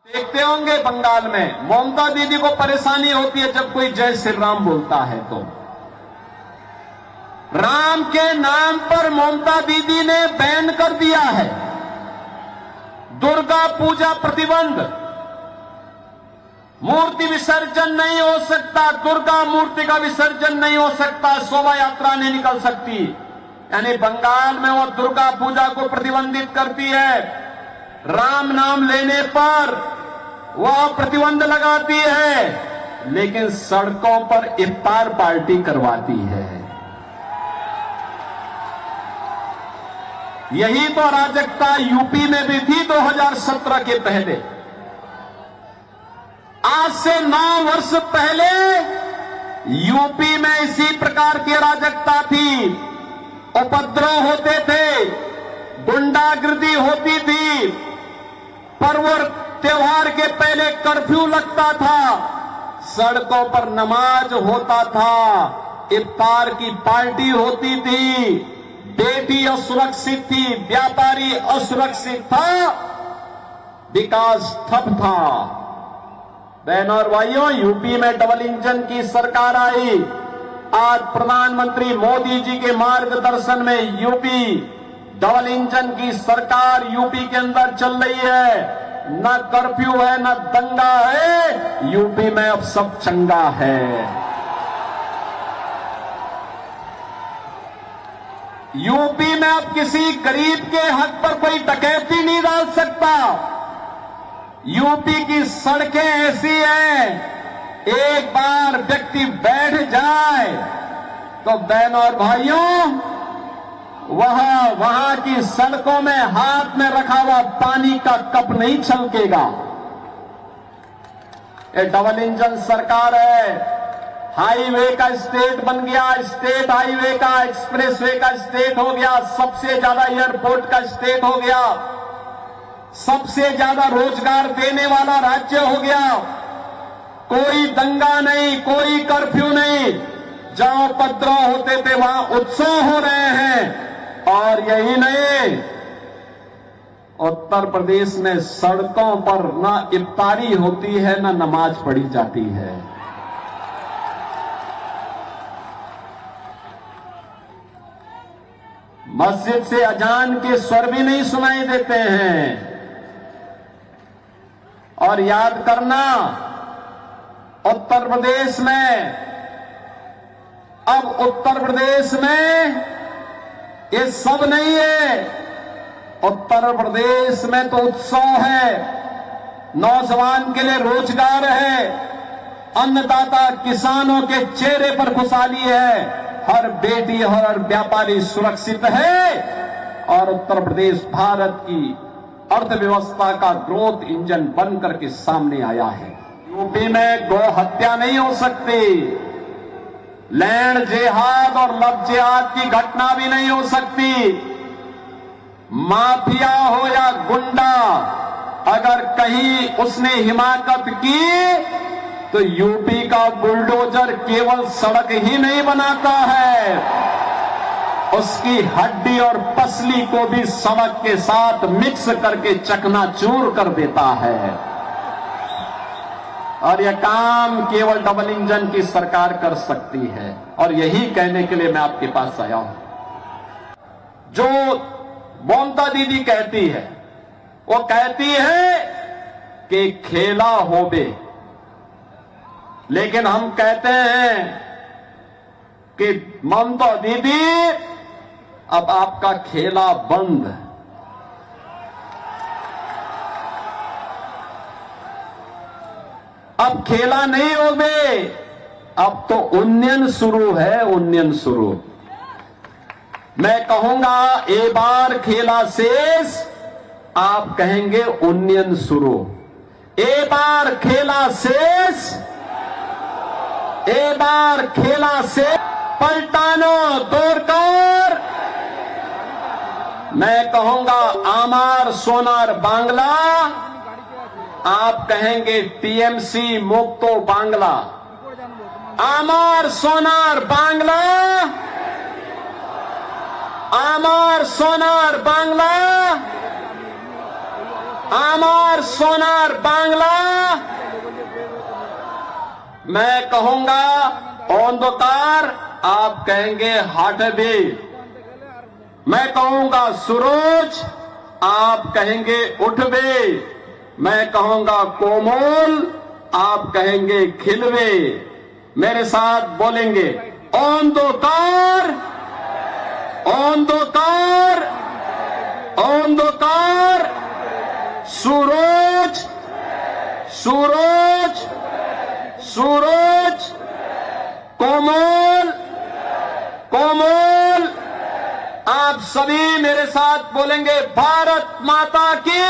देखते होंगे बंगाल में ममता दीदी को परेशानी होती है जब कोई जय श्री राम बोलता है तो राम के नाम पर ममता दीदी ने बैन कर दिया है। दुर्गा पूजा प्रतिबंध, मूर्ति विसर्जन नहीं हो सकता, दुर्गा मूर्ति का विसर्जन नहीं हो सकता, शोभा यात्रा नहीं निकल सकती। यानी बंगाल में वो दुर्गा पूजा को प्रतिबंधित करती है, राम नाम लेने पर वह प्रतिबंध लगाती है, लेकिन सड़कों पर इफ्तार पार्टी करवाती है। यही तो अराजकता यूपी में भी थी 2017 के पहले। आज से 9 वर्ष पहले यूपी में इसी प्रकार की अराजकता थी, उपद्रव होते थे, गुंडागिर्दी होती थी, पर्व त्योहार के पहले कर्फ्यू लगता था, सड़कों पर नमाज होता था, इफ्तार की पार्टी होती थी, बेटी असुरक्षित थी, व्यापारी असुरक्षित था, विकास ठप था। बहनों और भाइयों, यूपी में डबल इंजन की सरकार आई। आज प्रधानमंत्री मोदी जी के मार्गदर्शन में यूपी डबल इंजन की सरकार यूपी के अंदर चल रही है। न कर्फ्यू है, न दंगा है, यूपी में अब सब चंगा है। यूपी में अब किसी गरीब के हक पर कोई डकैती नहीं डाल सकता। यूपी की सड़कें ऐसी हैं, एक बार व्यक्ति बैठ जाए तो बहनों और भाइयों, वहां की सड़कों में हाथ में रखा हुआ पानी का कप नहीं छलकेगा। ये डबल इंजन सरकार है। हाईवे का स्टेट बन गया, स्टेट हाईवे का, एक्सप्रेसवे का स्टेट हो गया, सबसे ज्यादा एयरपोर्ट का स्टेट हो गया, सबसे ज्यादा रोजगार देने वाला राज्य हो गया। कोई दंगा नहीं, कोई कर्फ्यू नहीं, जहां उपद्रव होते थे वहां उत्सव हो रहे हैं। और यही नहीं, उत्तर प्रदेश में सड़कों पर ना इफ्तारी होती है, ना नमाज पढ़ी जाती है। मस्जिद से अजान के स्वर भी नहीं सुनाई देते हैं। और याद करना, उत्तर प्रदेश में, अब उत्तर प्रदेश में ये सब नहीं है। उत्तर प्रदेश में तो उत्सव है, नौजवान के लिए रोजगार है, अन्नदाता किसानों के चेहरे पर खुशहाली है, हर बेटी हर व्यापारी सुरक्षित है। और उत्तर प्रदेश भारत की अर्थव्यवस्था का ग्रोथ इंजन बन करके सामने आया है। यूपी में गौ हत्या नहीं हो सकती, लैंड जिहाद और लव जिहाद की घटना भी नहीं हो सकती। माफिया हो या गुंडा, अगर कहीं उसने हिमाकत की तो यूपी का बुलडोजर केवल सड़क ही नहीं बनाता है, उसकी हड्डी और पसली को भी सड़क के साथ मिक्स करके चकनाचूर कर देता है। और यह काम केवल डबल इंजन की सरकार कर सकती है। और यही कहने के लिए मैं आपके पास आया हूं। जो ममता दीदी कहती है, वो कहती है कि खेला होबे, लेकिन हम कहते हैं कि ममता दीदी अब आपका खेला बंद। अब खेला नहीं होगे, अब तो उन्नयन शुरू है, उन्नयन शुरू। मैं कहूंगा ए बार खेला शेष, आप कहेंगे उन्नयन शुरू। ए बार खेला शेष, ए बार खेला शेष, पलटानो दोरकार। मैं कहूंगा आमार सोनार बांग्ला, आप कहेंगे टीएमसी मुक्तो बांग्ला। आमार सोनार बांग्ला, आमार सोनार बांग्ला। আমার সোনার বাংলা। मैं कहूंगा अंधकार, आप कहेंगे हटबे। मैं कहूंगा सूरज, आप कहेंगे उठबे। मैं कहूंगा कोमल, आप कहेंगे खिलवे। मेरे साथ बोलेंगे अंधकार, अंधकार, अंधकार, सूरज, सूरज, सूरज, कोमल, कोमल। आप सभी मेरे साथ बोलेंगे भारत माता की।